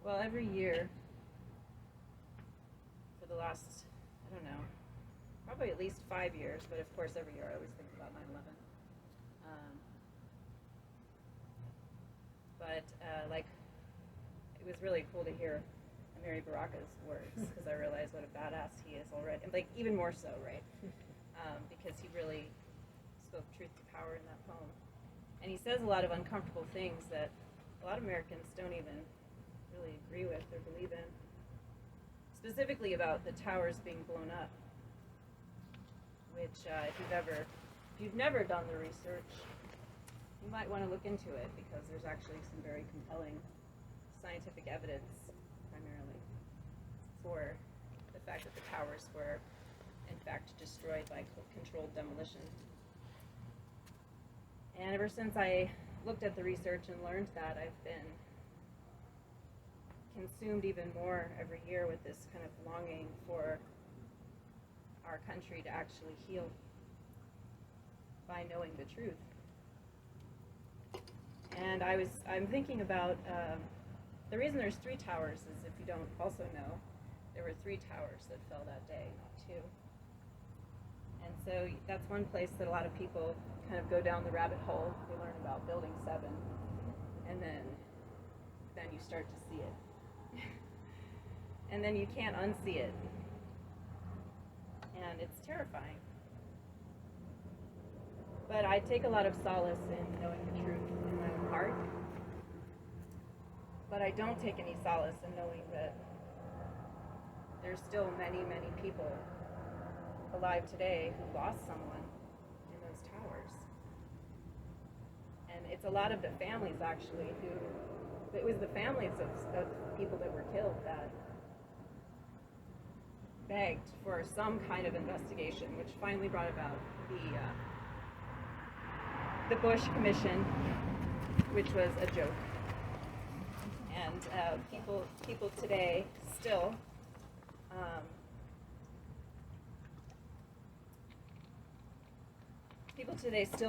Well, every year for the last, I don't know, probably at least 5 years, but of course every year I always think about 9/11. Um, like, it was really cool to hear Mary Baraka's words because I realized what a badass he is already. And, like, even more so, right? Because he really spoke truth to power in that poem. And he says a lot of uncomfortable things that a lot of Americans don't even really agree with or believe in. Specifically about the towers being blown up, which if you've never done the research, you might want to look into it because there's actually some very compelling scientific evidence, primarily, for the fact that the towers were, in fact, destroyed by controlled demolition. And ever since I looked at the research and learned that, I've been consumed even more every year with this kind of longing for our country to actually heal by knowing the truth. And I'm thinking about the reason there's 3 towers is, if you don't also know, there were 3 towers that fell that day, not 2. And so that's one place that a lot of people kind of go down the rabbit hole. They learn about building 7, and then you start to see it. And then you can't unsee it. And it's terrifying. But I take a lot of solace in knowing the truth in my own heart. But I don't take any solace in knowing that there's still many, many people alive today who lost someone in those towers. And it's a lot of the families, actually, it was the families of people that were killed that begged for some kind of investigation, which finally brought about the Bush Commission, which was a joke. And people today still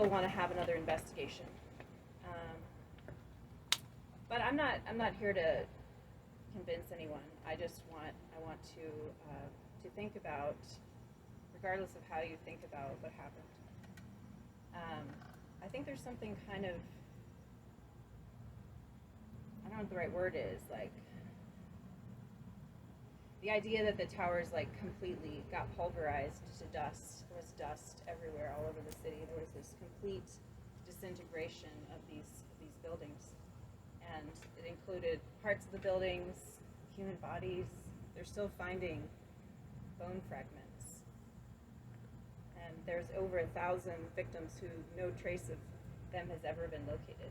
want to have another investigation. But I'm not here to convince anyone. I want to think about, regardless of how you think about what happened. I think there's something kind of, I don't know what the right word is, like the idea that the towers like completely got pulverized to dust. There was dust everywhere, all over the city. There was this complete disintegration of these buildings, and it included parts of the buildings, human bodies. They're still finding bone fragments, and there's over 1,000 victims who no trace of them has ever been located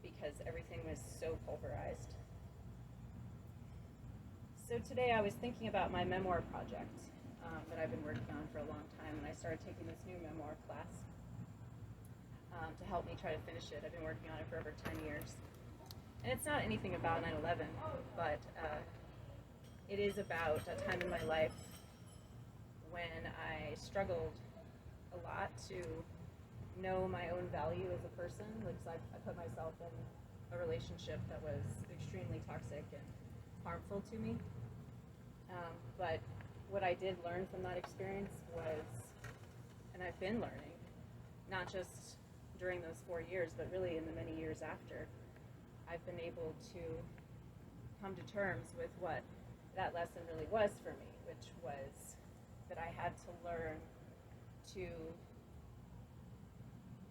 because everything was so pulverized. So today I was thinking about my memoir project that I've been working on for a long time, and I started taking this new memoir class to help me try to finish it. I've been working on it for over 10 years. And it's not anything about 9/11, but it is about a time in my life when I struggled a lot to know my own value as a person. Like, so I put myself in a relationship that was extremely toxic and harmful to me. But what I did learn from that experience was, and I've been learning, not just during those 4 years, but really in the many years after, I've been able to come to terms with what that lesson really was for me, which was that I had to learn to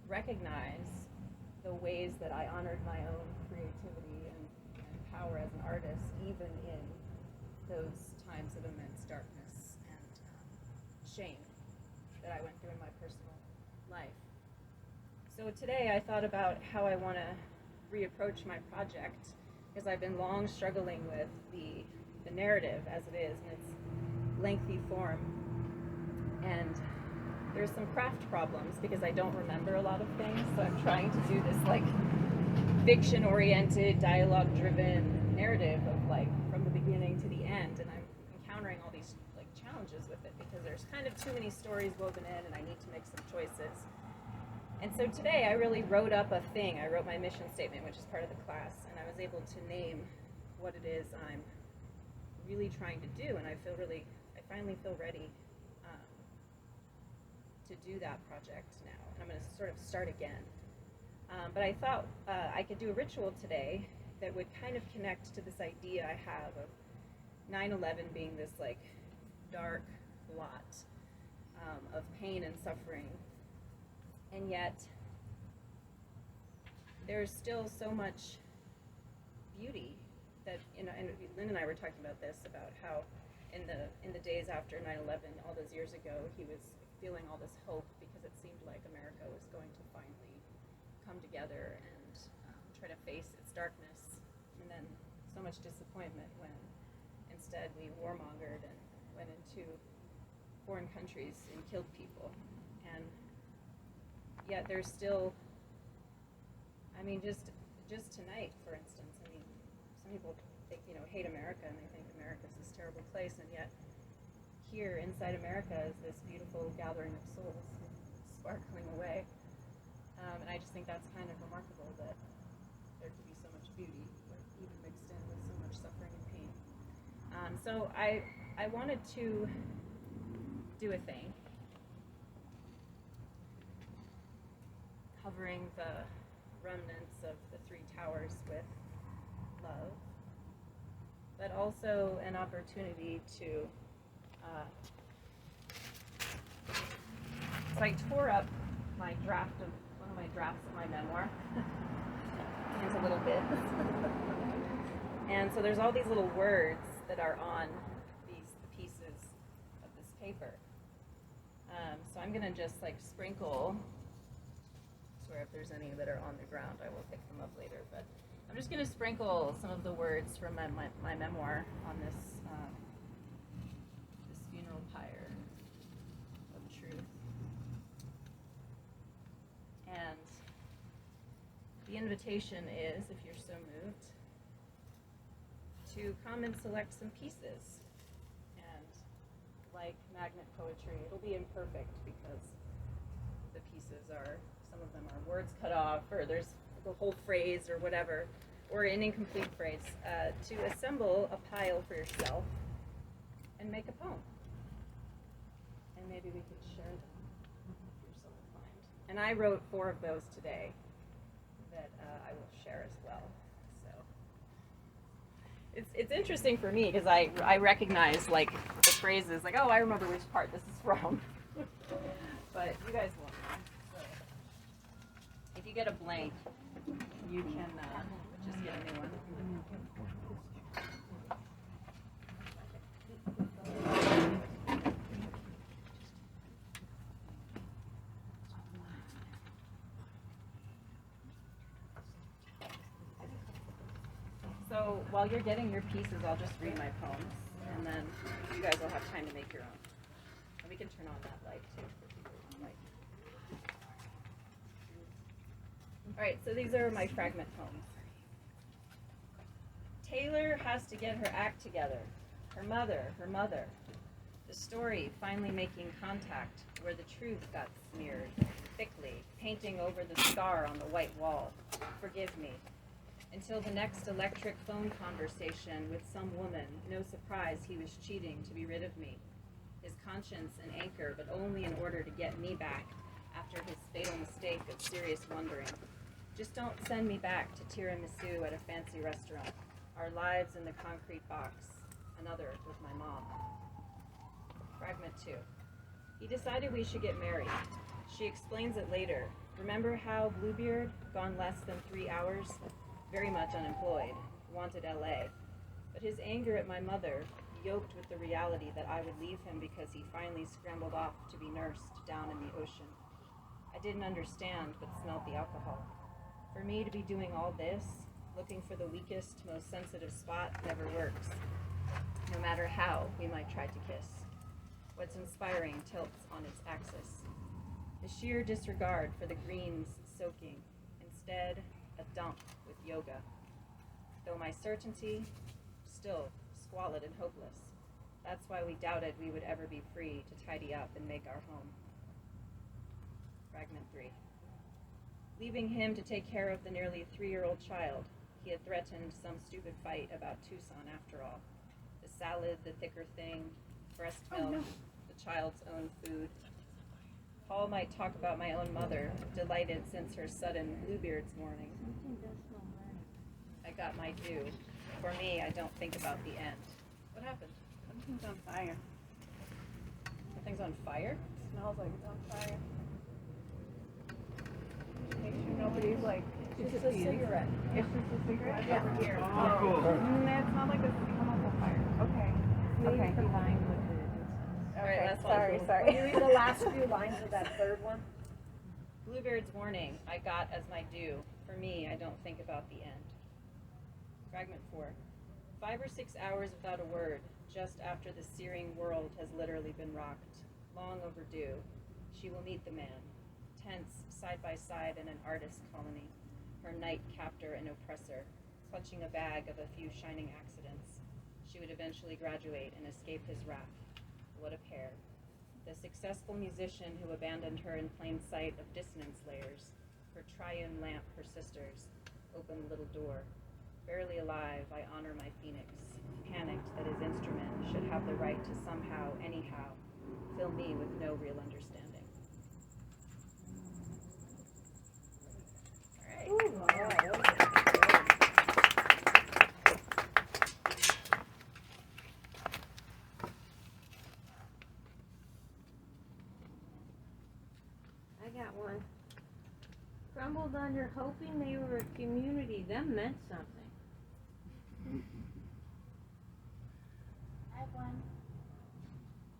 recognize the ways that I honored my own creativity and power as an artist, even in those times of immense darkness and shame that I went through in my personal life. So today I thought about how I want to reapproach my project, because I've been long struggling with the narrative as it is in its lengthy form. And there's some craft problems because I don't remember a lot of things, so I'm trying to do this like fiction-oriented, dialogue-driven narrative of like from the beginning to the end, and I'm encountering all these like challenges with it because there's kind of too many stories woven in, and I need to make some choices. And so today I really wrote up a thing. I wrote my mission statement, which is part of the class, and I was able to name what it is I'm really trying to do, and I finally feel ready to do that project now, and I'm going to sort of start again. But I thought I could do a ritual today that would kind of connect to this idea I have of 9/11 being this like dark blot of pain and suffering, and yet there's still so much beauty that, you know, and Lynn and I were talking about this, about how in the days after 9/11, all those years ago, he was feeling all this hope because it seemed like America was going to finally come together and try to face its darkness, and then so much disappointment when instead we warmongered and went into foreign countries and killed people. And yet there's still, I mean, just tonight, for instance, I mean, some people think, you know, hate America and they think America's this terrible place, and yet here inside America is this beautiful gathering of souls sparkling away. And I just think that's kind of remarkable that there could be so much beauty, even mixed in with so much suffering and pain. So I wanted to do a thing covering the remnants of the three towers with love, but also an opportunity to so I tore up one of my drafts of my memoir into little bits. And so there's all these little words that are on the pieces of this paper. So I'm gonna just like sprinkle, swear if there's any that are on the ground, I will pick them up later, but I'm just gonna sprinkle some of the words from my memoir on this funeral pyre of truth. And the invitation is, if you're so moved, to come and select some pieces. And like magnet poetry, it'll be imperfect because the pieces are, some of them are words cut off, or there's the whole phrase or whatever, or an incomplete phrase, to assemble a pile for yourself and make a poem. And maybe we could share them if you're so inclined. And I wrote 4 of those today that I will share as well. So it's interesting for me because I recognize like the phrases, like, oh, I remember which part this is from. But you guys won't know. So if you get a blank, you can just get a new one. So while you're getting your pieces, I'll just read my poems, and then you guys will have time to make your own. And we can turn on that light too for people who like. All right, so these are my fragment poems. Taylor has to get her act together. Her mother. The story finally making contact where the truth got smeared thickly, painting over the scar on the white wall. Forgive me. Until the next electric phone conversation with some woman, no surprise he was cheating to be rid of me. His conscience an anchor, but only in order to get me back after his fatal mistake of serious wondering. Just don't send me back to tiramisu at a fancy restaurant. Our lives in the concrete box. Another with my mom. Fragment 2. He decided we should get married. She explains it later. Remember how Bluebeard, gone less than 3 hours? Very much unemployed, wanted LA. But his anger at my mother, yoked with the reality that I would leave him because he finally scrambled off to be nursed down in the ocean. I didn't understand, but smelled the alcohol. For me to be doing all this, looking for the weakest, most sensitive spot, never works. No matter how we might try to kiss. What's inspiring tilts on its axis. The sheer disregard for the greens soaking. Instead, a dump with yoga. Though my certainty, still squalid and hopeless. That's why we doubted we would ever be free to tidy up and make our home. Fragment 3. leaving him to take care of the nearly 3-year-old child. He had threatened some stupid fight about Tucson after all. The salad, the thicker thing, breast milk, the child's own food. Paul might talk about my own mother, delighted since her sudden Bluebeard's morning. Something does smell burning. I got my due. For me, I don't think about the end. What happened? Something's on fire. Something's on fire? It smells like it's on fire. Make sure nobody's like. It's just a cigarette. It's just a cigarette? Yeah. Over here. Oh, cool. It's not like it's almost on fire. Okay. Okay. Combined with the All right, Okay, last sorry, one. sorry. Can you read the last few lines of that third one? Bluebeard's warning, I got as my due. For me, I don't think about the end. Fragment 4. 5 or 6 hours without a word, just after the searing world has literally been rocked. Long overdue. She will meet the man. Tense, side by side in an artist colony. Her night captor and oppressor, clutching a bag of a few shining accidents. She would eventually graduate and escape his wrath. What a pair. The successful musician who abandoned her in plain sight of dissonance layers. Her triune lamp, her sisters. Open little door. Barely alive, I honor my phoenix. Panicked that his instrument should have the right to somehow, anyhow, fill me with no real understanding. All right. I got one. Crumbled under hoping they were a community. Them meant something. I have one.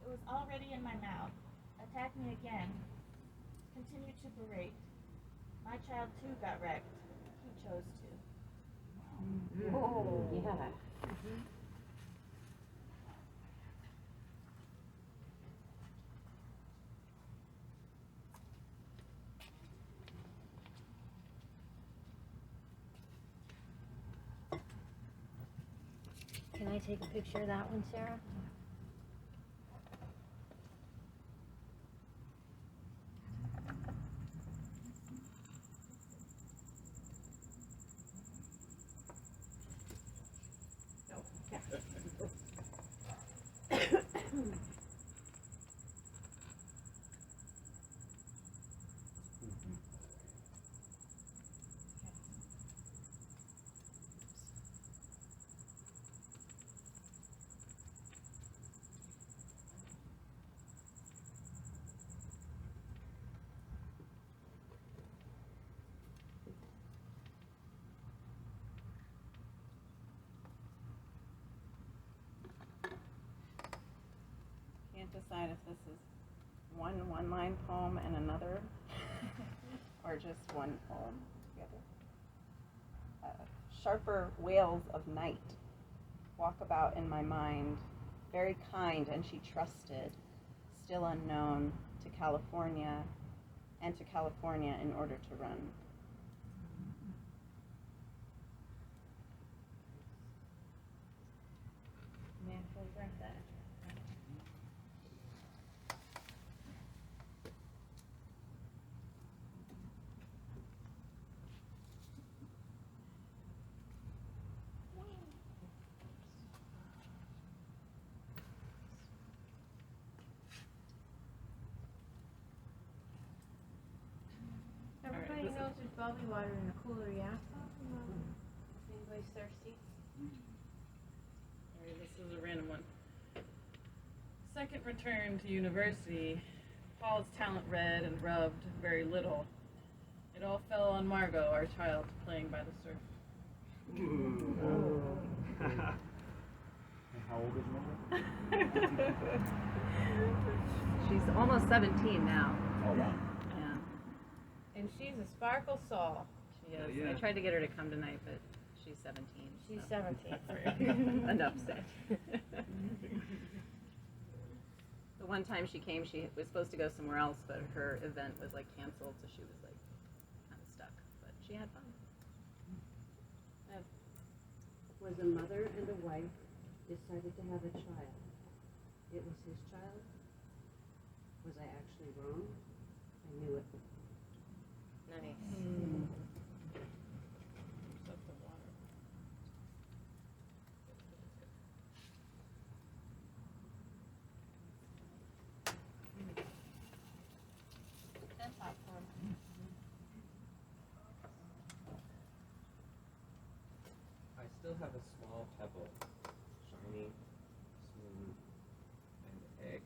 It was already in my mouth. Attack me again. Continue to berate. My child too got wrecked. He chose to. Oh, yeah. Can I take a picture of that one, Sarah? Can't decide if this is one one-line poem and another, or just one poem together. Sharper wails of night walk about in my mind, very kind, and she trusted, still unknown, to California, and to California in order to run. Man, fully breath that. Everybody knows there's bubbly water in the cooler, yeah? If anybody's thirsty. All right, this is a random one. Second return to university, Paul's talent read and rubbed very little. It all fell on Margot, our child, playing by the surf. And how old is Margaret? She's almost 17 now. Oh, wow. Yeah, And she's a sparkle soul. she is. Yeah. I tried to get her to come tonight, but she's 17. She's so. 17. Enough said. The one time she came, she was supposed to go somewhere else, but her event was like canceled, so she was like kind of stuck. But she had fun. Was a mother and a wife decided to have a child. It was his child. Was I actually wrong? I knew it. Nice. Set the water. And popcorn. I still have a small pebble, shiny, smooth, and egg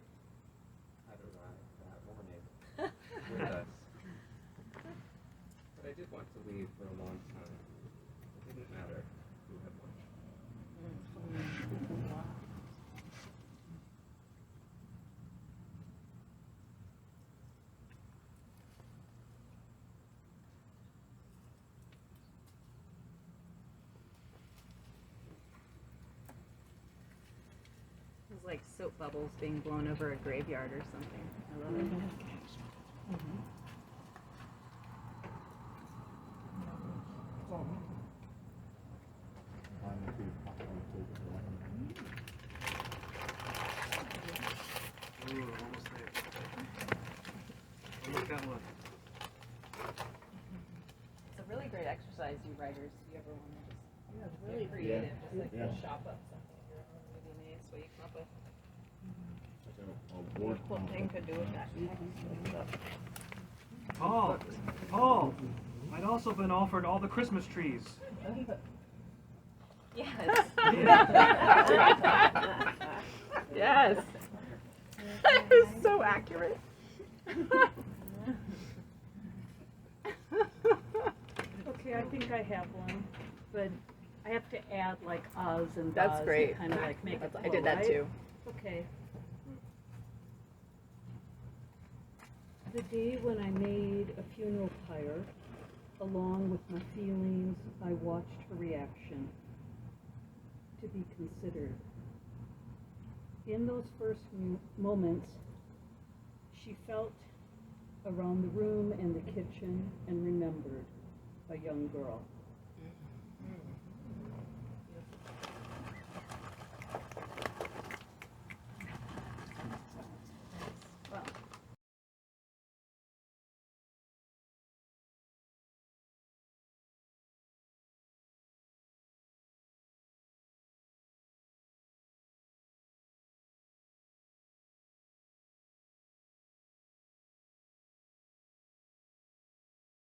had arrived that morning with us. But I did want to leave for a long time. It didn't matter who had won. It's like soap bubbles being blown over a graveyard or something. I love it. Ooh, almost there. Almost got one. It's a really great exercise, you writers. If you ever want to just really get creative, just like Yeah. shop up something of your own. You'd be amazed what you come up with. A board Cool thing could do with that. Paul, I'd also been offered all the Christmas trees. Yes. Yeah. Yes. That is so accurate. Okay, I think I have one, but I have to add like uhs and That's thus great. and kind of like make it I flow, did that right? too. Okay. The day when I made a funeral pyre, along with my feelings, I watched her reaction. To be considered. In those first moments, she felt around the room and the kitchen and remembered a young girl.